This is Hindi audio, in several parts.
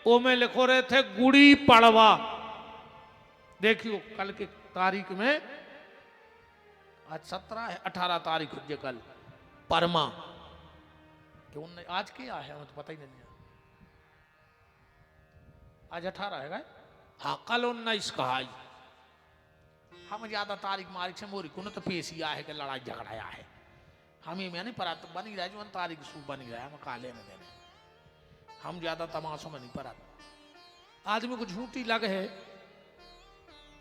वो में लिखो रहे थे गुड़ी पड़वा। देखियो कल की तारीख में, आज 17 है, 18 तारीख है कल, परमा क्यों नहीं, आज क्या है मुझे तो पता ही नहीं है। आज 18 है गए, हाँ कल 19 कहा। हम ज्यादा तारीख मारिक से मोरी को तो पेशिया है कि लड़ाई झगड़ाया है, हमें मैं नहीं पढ़ा तो बन ही रहा जो तारीख सू बन गया हम काले में देने, हम ज्यादा तमाशों में नहीं पढ़ा। आदमी को झूठी लग है,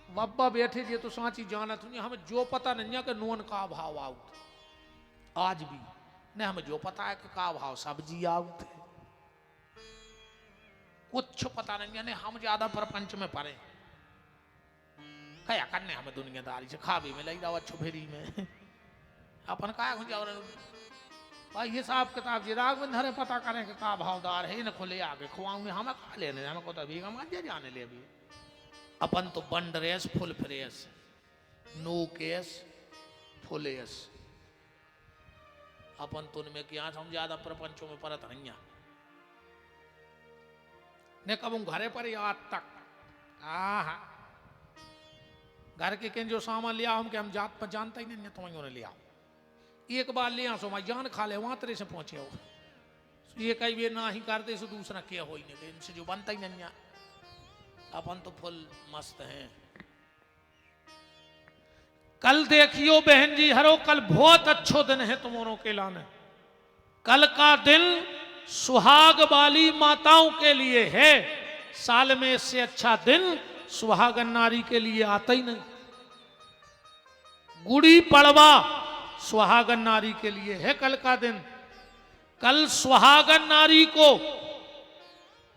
बाबा बैठे जे तो सांची जाना तुझे, हमें जो पता नहीं है कि नून का भाव आउट, आज भी नहीं हमें जो पता है कि का भाव सब्जी आउट है, कुछ पता नहीं है। हम ज्यादा प्रपंच में पड़े, क्या करने हमें दुनियादारी से, खा भी में लग जाओ अच्छो फेरी में अपन का जाओ भाई हिसाब किताब जी राग बंधरे पता करें कि का भावदार है, इन्हें खुले आके खुआऊंगे, हमें खा लेने, हमें को तो अभी हम जाने ले अभी। अपन तो बंड रेस फुल फ्रेस, नो केस फुल एस, अपन तो उनमें क्या हम ज्यादा प्रपंचों में परत नहीं ने कब घरे पर आज तक हाँ घर के जो सामान लिया हम के हम जात पर जानता ही नहीं, तो वहीं लिया एक बार लिया सो मैं जान खा ले वहां तेरे से पहुंचे हो, ये कई वे ना ही करते सो दूसरा क्या हो ही नहीं, इनसे जो बनता ही नहीं। अपन तो फुल मस्त हैं। कल देखियो बहन जी हरो, कल बहुत अच्छो दिन है तुम्हारों के लाने, कल का दिन सुहाग वाली माताओं के लिए है, साल में इससे अच्छा दिन सुहागन नारी के लिए आता ही नहीं। गुड़ी पड़वा सुहागन नारी के लिए है कल का दिन। कल सुहागन नारी को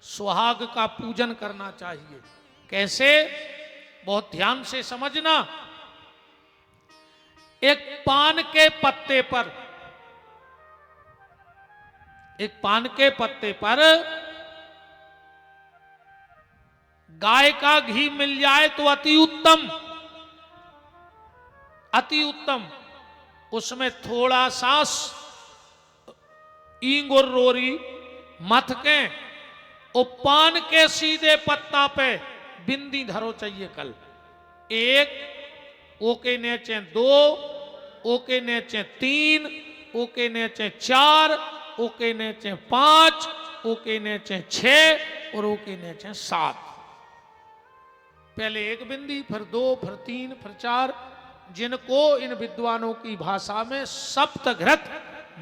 सुहाग का पूजन करना चाहिए। कैसे, बहुत ध्यान से समझना। एक पान के पत्ते पर, एक पान के पत्ते पर गाय का घी मिल जाए तो अति उत्तम, अति उत्तम। उसमें थोड़ा सा ईंग और रोरी मथ के और पान के सीधे पत्ता पे बिंदी धरो चाहिए कल। एक ओके नीचे 2, ओके नीचे 3, ओके नीचे 4, ओके नीचे 5, ओके नीचे 6 और ओके नीचे 7। पहले एक बिंदी, फिर 2, फिर 3, फिर 4, जिनको इन विद्वानों की भाषा में सप्तघृत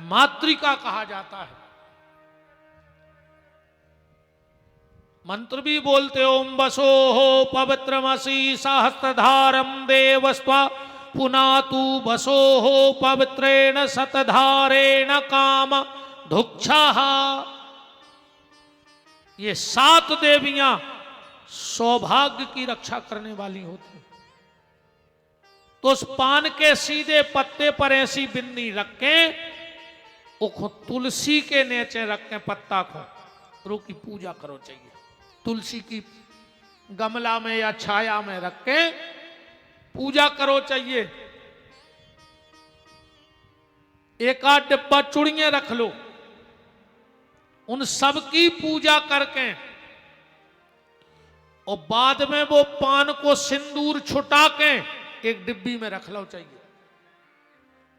मातृका कहा जाता है। मंत्र भी बोलते ओम वसो हो पवित्रमसी सहस्त्रधारम देवस्वा पुनातु वसो हो पवित्रेण शतधारेण काम धुक्षा। ये 7 देवियां सौभाग्य की रक्षा करने वाली होती। तो उस पान के सीधे पत्ते पर ऐसी बिन्नी रखें, वो तुलसी के नीचे रखें पत्ता को, रू की पूजा करो चाहिए। तुलसी की गमला में या छाया में रख के पूजा करो चाहिए। एक आध डिब्बा चूड़ियां रख लो, उन सब की पूजा करके और बाद में वो पान को सिंदूर छुटा के एक डिब्बी में रख लो चाहिए।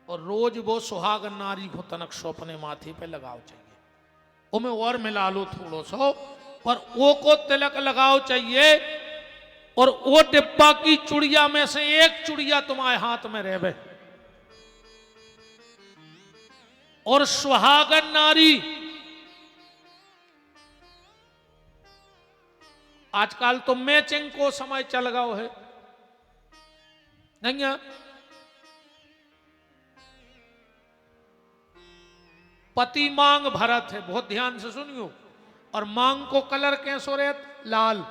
और रोज वो सुहागन नारी को तनक सो अपने माथे पे लगाओ चाहिए। उमें और मिला लो थोड़ो सो, पर वो को तिलक लगाओ चाहिए। और वो डिब्बा की चुड़िया में से एक चुड़िया तुम्हारे हाथ में रहे। और सुहागन नारी आजकल तो मैचिंग को समय चल गया है नहीं है? पति मांग भरत है, बहुत ध्यान से सुनियो। और मांग को कलर कैसो रहत? लाल।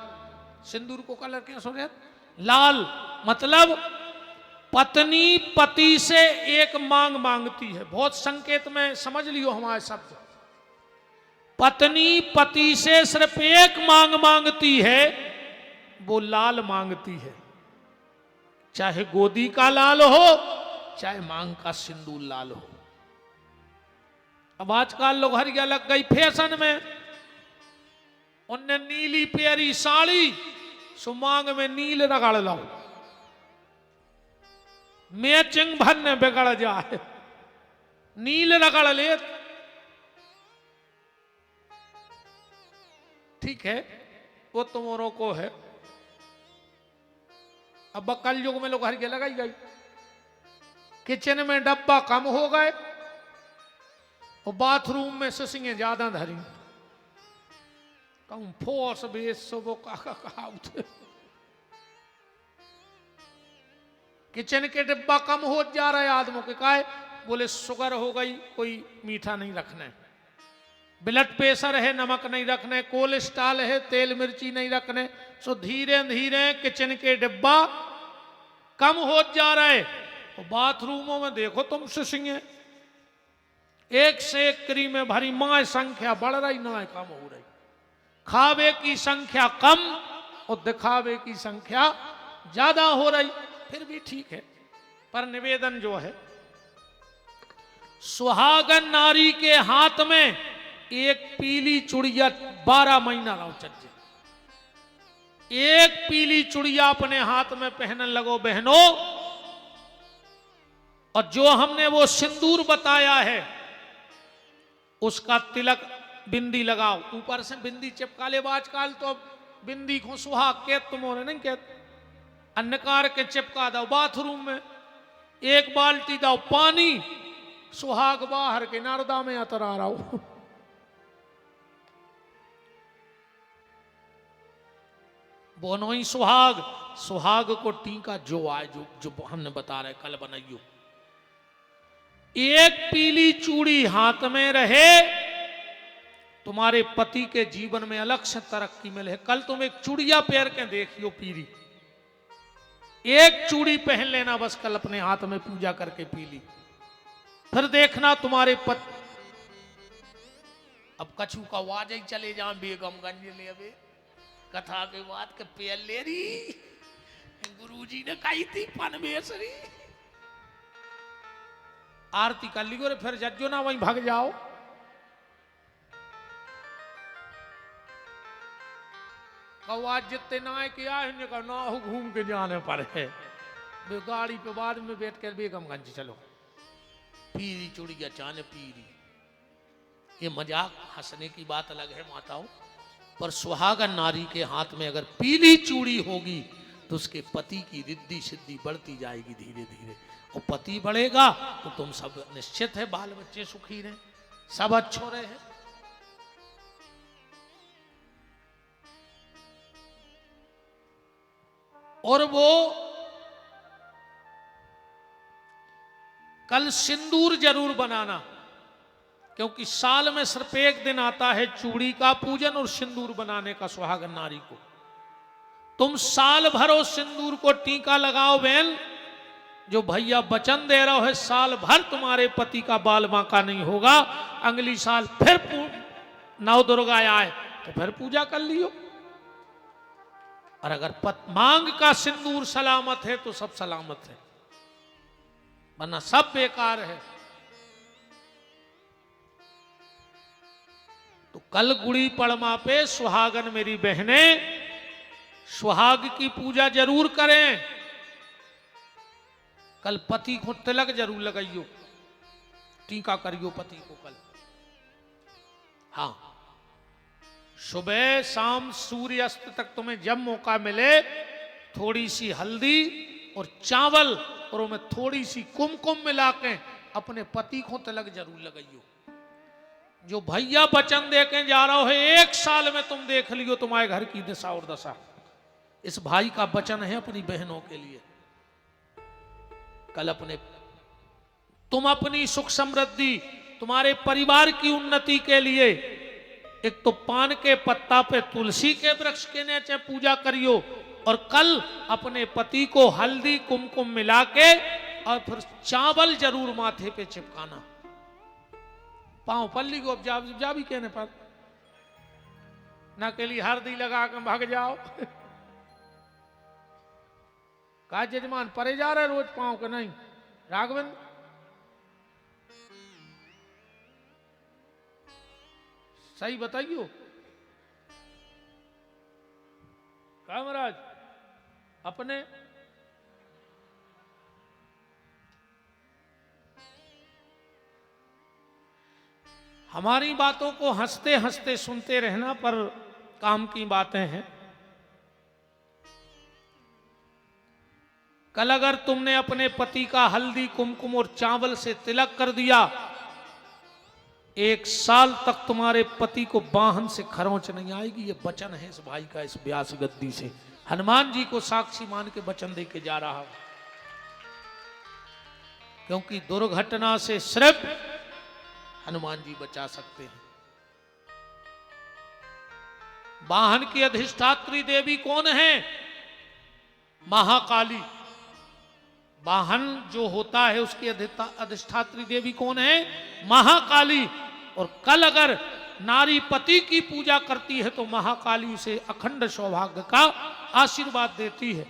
सिंदूर को कलर कैसो रहत? लाल। मतलब पत्नी पति से एक मांग मांगती है। बहुत संकेत में समझ लियो हमारे शब्द। पत्नी पति से सिर्फ एक मांग मांगती है, वो लाल मांगती है। चाहे गोदी का लाल हो, चाहे मांग का सिंदूर लाल हो। अब आजकल लोग हरिया लग गई फैशन में, उनने नीली प्यारी साड़ी सुमांग में नील रगड़ लो, मैचिंग भरने बिगड़ जाए, नील रगड़ ले। ठीक है, वो तुमों को है। अब कल युग में लोग हर के लगाई गई, किचन में डब्बा कम हो गए और बाथरूम में ससिंगे ज्यादा धरी। कहूं फोर्स बेस वो किचन के डिब्बा कम हो जा रहा है आदमों के, काय बोले शुगर हो गई, कोई मीठा नहीं रखना है, ब्लड प्रेशर है नमक नहीं रखना है, कोलेस्ट्रॉल है तेल मिर्ची नहीं रखने। सो धीरे धीरे किचन के डिब्बा कम हो जा रहा है। तो बाथरूमों में देखो तुम सिसिंगे, एक से एक क्रीमें भरी, माँ संख्या बढ़ रही ना कम हो रही। खावे की संख्या कम और दिखावे की संख्या ज्यादा हो रही। फिर भी ठीक है, पर निवेदन जो है, सुहागन नारी के हाथ में एक पीली चुड़िया 12 महीना रहो चज्जे, एक पीली चुड़िया अपने हाथ में पहनने लगो बहनों। और जो हमने वो सिंदूर बताया है उसका तिलक बिंदी लगाओ, ऊपर से बिंदी चिपका ले। आजकल तो बिंदी को सुहाग के तुम नहीं कहते, अन्नकार के चिपका दो बाथरूम में, एक बाल्टी दो पानी, सुहाग बाहर के नारदा में अतरा रहा हूं। बोनो ही सुहाग, सुहाग को टीका जो आए, जो हमने बता रहे कल बनाइयो। एक पीली चूड़ी हाथ में रहे, तुम्हारे पति के जीवन में अलग से तरक्की मिले। कल तुम एक चूड़िया पहन के देखियो पीली, एक चूड़ी पहन लेना बस कल अपने हाथ में पूजा करके पीली, फिर देखना तुम्हारे पति। अब कछु का वाज ही चले जाए बेगमगंज ले, अबे कथा के बाद के पेल ले रही, गुरुजी ने कही थी पनमेसरी आरती कर ली गोरे, फिर जज्जो ना वहीं भाग जाओ। कौआ जितने ना के आए ना हो घूम के जाने पर है, गाड़ी पे बाद में बैठ कर बेगमगंज चलो, पीरी चुड़िया चाने पीरी। ये मजाक हंसने की बात अलग है माताओं, पर सुहागन नारी के हाथ में अगर पीली चूड़ी होगी तो उसके पति की रिद्धि सिद्धि बढ़ती जाएगी धीरे धीरे, और पति बढ़ेगा तो तुम सब निश्चित है बाल बच्चे सुखी रहे, सब अच्छो रहे। और वो कल सिंदूर जरूर बनाना, क्योंकि साल में सिर्फ एक दिन आता है चूड़ी का पूजन और सिंदूर बनाने का सुहागन नारी को। तुम साल भर उस सिंदूर को टीका लगाओ बहन, जो भैया वचन दे रहा है साल भर तुम्हारे पति का बाल बांका नहीं होगा, अगली साल फिर नव दुर्गा आए तो फिर पूजा कर लियो। और अगर मांग का सिंदूर सलामत है तो सब सलामत है, वरना सब बेकार है। तो कल गुड़ी पड़मा पे सुहागन मेरी बहनें सुहाग की पूजा जरूर करें। कल पति को तिलक जरूर लगाइयो, टीका करियो पति को कल। हाँ, सुबह शाम सूर्य अस्त तक तुम्हें जब मौका मिले थोड़ी सी हल्दी और चावल और उनमें थोड़ी सी कुमकुम मिला के अपने पति को तिलक जरूर लगाइयो। जो भैया वचन दे के जा रहा है एक साल में तुम देख लियो तुम्हारे घर की दिशा और दशा, इस भाई का वचन है अपनी बहनों के लिए। कल तुम अपनी सुख समृद्धि, तुम्हारे परिवार की उन्नति के लिए एक तो पान के पत्ता पे तुलसी के वृक्ष के नीचे पूजा करियो, और कल अपने पति को हल्दी कुमकुम मिला के और फिर चावल जरूर माथे पे चिपकाना। पांव पल्ली को जा भी कहने पर ना के लिए हल्दी लगा के भाग जाओ। का जजमान परे जा रहे रोज पांव के नहीं राघवन, सही बताइयो। कहा महाराज अपने हमारी बातों को हंसते हंसते सुनते रहना, पर काम की बातें हैं। कल अगर तुमने अपने पति का हल्दी कुमकुम और चावल से तिलक कर दिया, 1 साल तक तुम्हारे पति को वाहन से खरोंच नहीं आएगी। ये वचन है इस भाई का, इस व्यास गद्दी से हनुमान जी को साक्षी मान के वचन दे के जा रहा हूं, क्योंकि दुर्घटना से सिर्फ हनुमान जी बचा सकते हैं। वाहन की अधिष्ठात्री देवी कौन है? महाकाली। वाहन जो होता है उसकी अधिष्ठात्री देवी कौन है? महाकाली। और कल अगर नारी पति की पूजा करती है तो महाकाली उसे अखंड सौभाग्य का आशीर्वाद देती है।